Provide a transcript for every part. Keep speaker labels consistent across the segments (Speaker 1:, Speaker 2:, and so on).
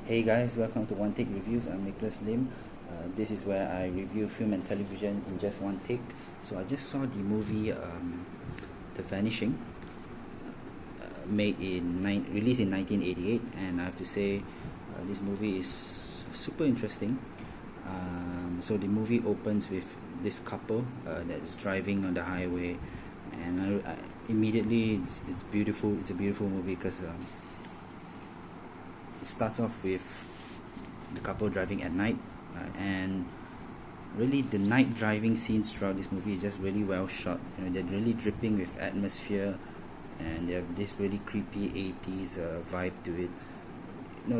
Speaker 1: Hey guys, welcome to One Take Reviews. I'm Nicholas Lim. This is where I review film and television in just one take. So I just saw the movie The Vanishing, released in 1988, and I have to say this movie is super interesting. So the movie opens with this couple that is driving on the highway, and immediately it's beautiful. It's a beautiful movie because it starts off with the couple driving at night, and really the night driving scenes throughout this movie is just really well shot. They're really dripping with atmosphere, and they have this really creepy 80s vibe to it.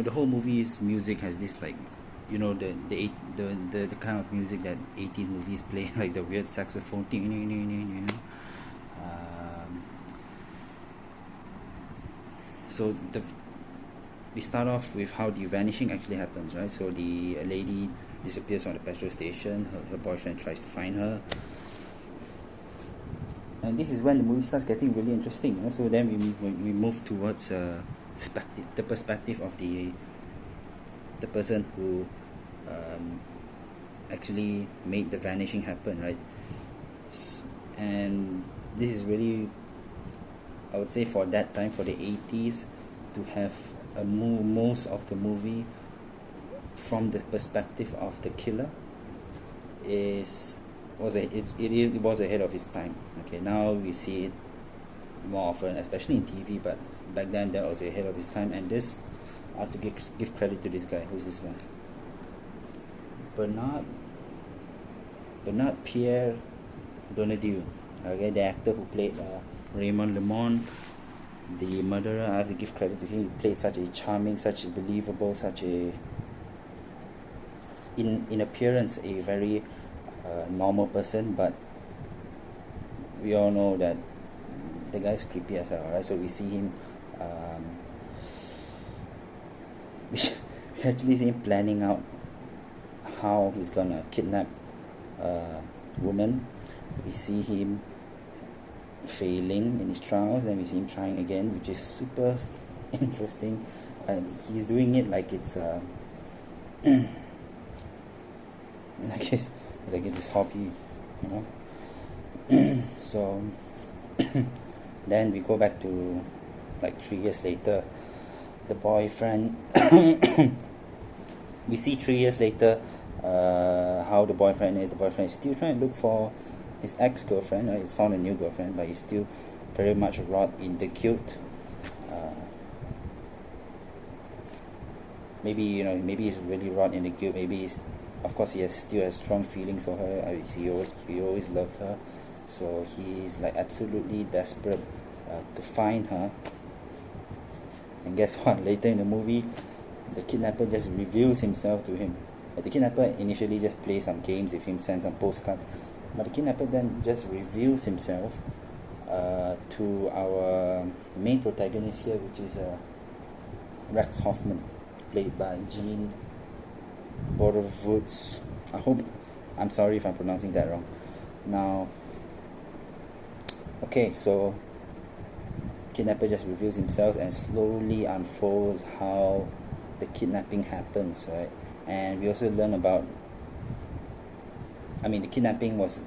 Speaker 1: The whole movie's music has this the kind of music that 80s movies play, like the weird saxophone thing. So we start off with how the vanishing actually happens, right? So the lady disappears on the petrol station. Her boyfriend tries to find her, and this is when the movie starts getting really interesting. So then we move towards the perspective of the person who actually made the vanishing happen, right? And this is really, I would say, for that time, for the 80s, to have most of the movie from the perspective of the killer was ahead of its time. Okay, now we see it more often, especially in TV, but back then that was ahead of its time. And this, I have to give credit to this guy. Who's this guy? Bernard Pierre Donadieu. Okay, the actor who played Raymond Lemond, the murderer. I have to give credit to him. He played such a charming, such a believable, such a in appearance a very normal person, but we all know that the guy's creepy as hell, right? So we see him we actually see him planning out how he's gonna kidnap a woman. We see him failing in his trials, and we see him trying again, which is super interesting. And he's doing it like it's like it's his hobby, So then we go back to like 3 years later. The boyfriend we see 3 years later how the boyfriend is. The boyfriend is still trying to look for his ex-girlfriend. He's found a new girlfriend, but he's still very much wrought in the guilt. Maybe he's really wrought in the guilt. Maybe of course he still has strong feelings for her. He always loved her, so he's like absolutely desperate to find her. And guess what? Later in the movie, the kidnapper just reveals himself to him. The kidnapper initially just plays some games with him, sends some postcards, but the kidnapper then just reveals himself to our main protagonist here, which is Rex Hoffman, played by Gene Borovitz. I'm sorry if I'm pronouncing that wrong. Now, okay, so kidnapper just reveals himself and slowly unfolds how the kidnapping happens, right? And we also learn about, the kidnapping was,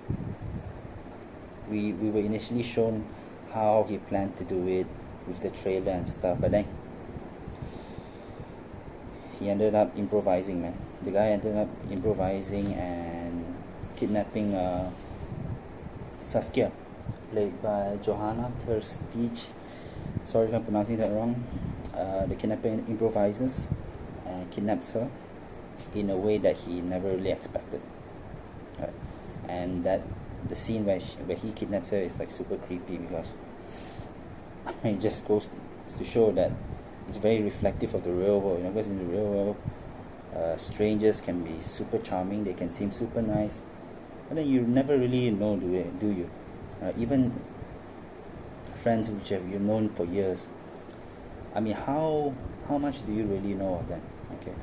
Speaker 1: we were initially shown how he planned to do it with the trailer and stuff, but then he ended up improvising, man. The guy ended up improvising and kidnapping Saskia, played by Johanna Terstige. Sorry if I'm pronouncing that wrong. The kidnapper improvises and kidnaps her in a way that he never really expected. Right? And that the scene where he kidnaps her is like super creepy, because it just goes to show that it's very reflective of the real world. Because in the real world, strangers can be super charming. They can seem super nice, but then you never really know, do you? Even friends which you've known for years. How much do you really know of them? Okay.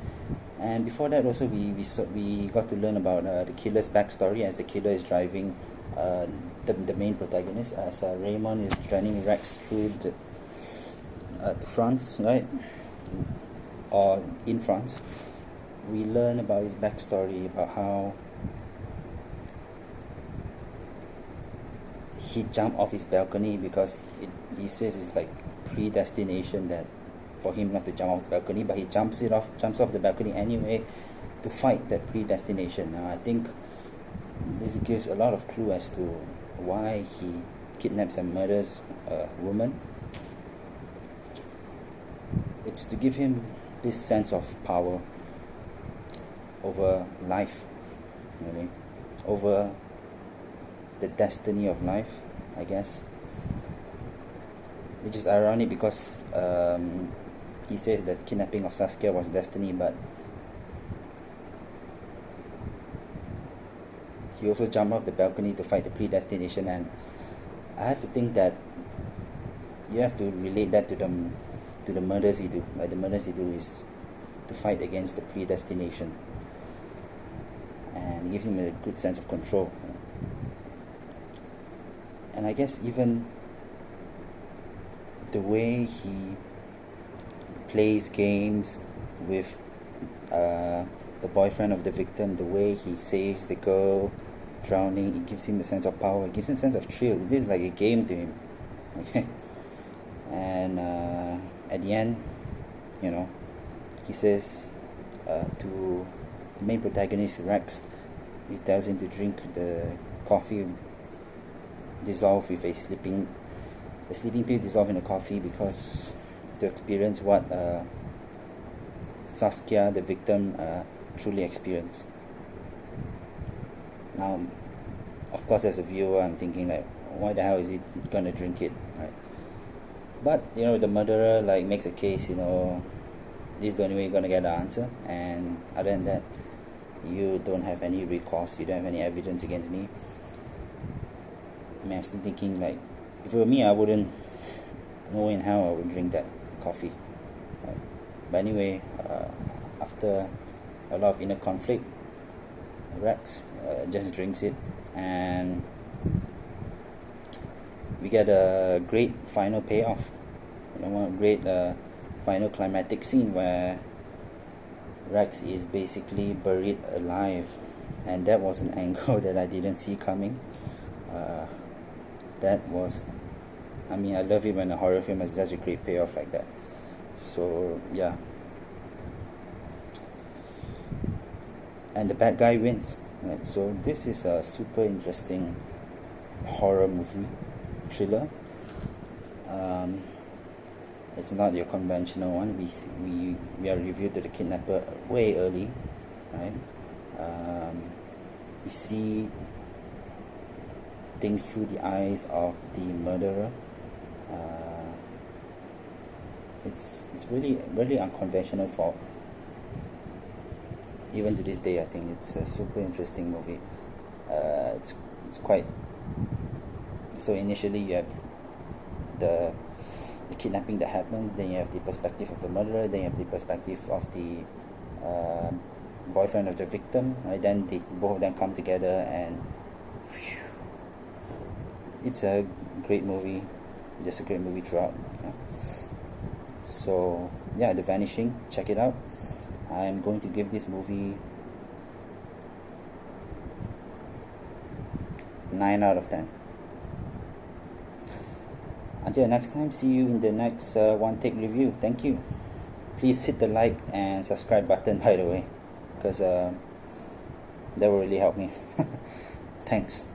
Speaker 1: And before that also, we got to learn about the killer's backstory, as the killer is driving the main protagonist, as Raymond is driving Rex through to France, right? or in France, we learn about his backstory, about how he jumped off his balcony because he says it's like predestination that for him not to jump off the balcony, but he jumps off the balcony anyway to fight that predestination. Now I think this gives a lot of clue as to why he kidnaps and murders a woman. It's to give him this sense of power over life, really, over the destiny of life, I guess. Which is ironic because he says that kidnapping of Saskia was destiny, but he also jumped off the balcony to fight the predestination, and I have to think that you have to relate that to the murders he do. Like the murders he do is to fight against the predestination, and give him a good sense of control. And I guess even the way he plays games with the boyfriend of the victim, the way he saves the girl drowning, it gives him a sense of power, it gives him a sense of thrill. It is like a game to him. Okay. And at the end, he says to the main protagonist, Rex, he tells him to drink the coffee dissolved with a sleeping pill dissolved in the coffee, because to experience what Saskia, the victim, truly experienced. Now, of course, as a viewer, I'm thinking like, why the hell is he gonna drink it, right? But the murderer makes a case. This is the only way you're gonna get the answer, and other than that, you don't have any recourse. You don't have any evidence against me. I mean, I'm still thinking like, if it were me, I wouldn't. No in hell I would drink that coffee. Right? But anyway, after a lot of inner conflict, Rex just drinks it, and we get a great final payoff. A great final climactic scene where Rex is basically buried alive, and that was an angle that I didn't see coming. I love it when a horror film has such a great payoff like that. So yeah, and the bad guy wins. Right? So this is a super interesting horror movie, thriller. It's not your conventional one. We are reviewed to the kidnapper way early, right? We see things through the eyes of the murderer. It's really really unconventional for even to this day. I think it's a super interesting movie. It's quite. So initially you have the kidnapping that happens, then you have the perspective of the murderer, then you have the perspective of the boyfriend of the victim, right? Then both of them come together, and it's a great movie, just a great movie throughout. So yeah, The Vanishing, check it out. I'm going to give this movie 9 out of 10. Until next time, see you in the next One Take review. Thank you. Please hit the like and subscribe button, by the way, because that will really help me. Thanks.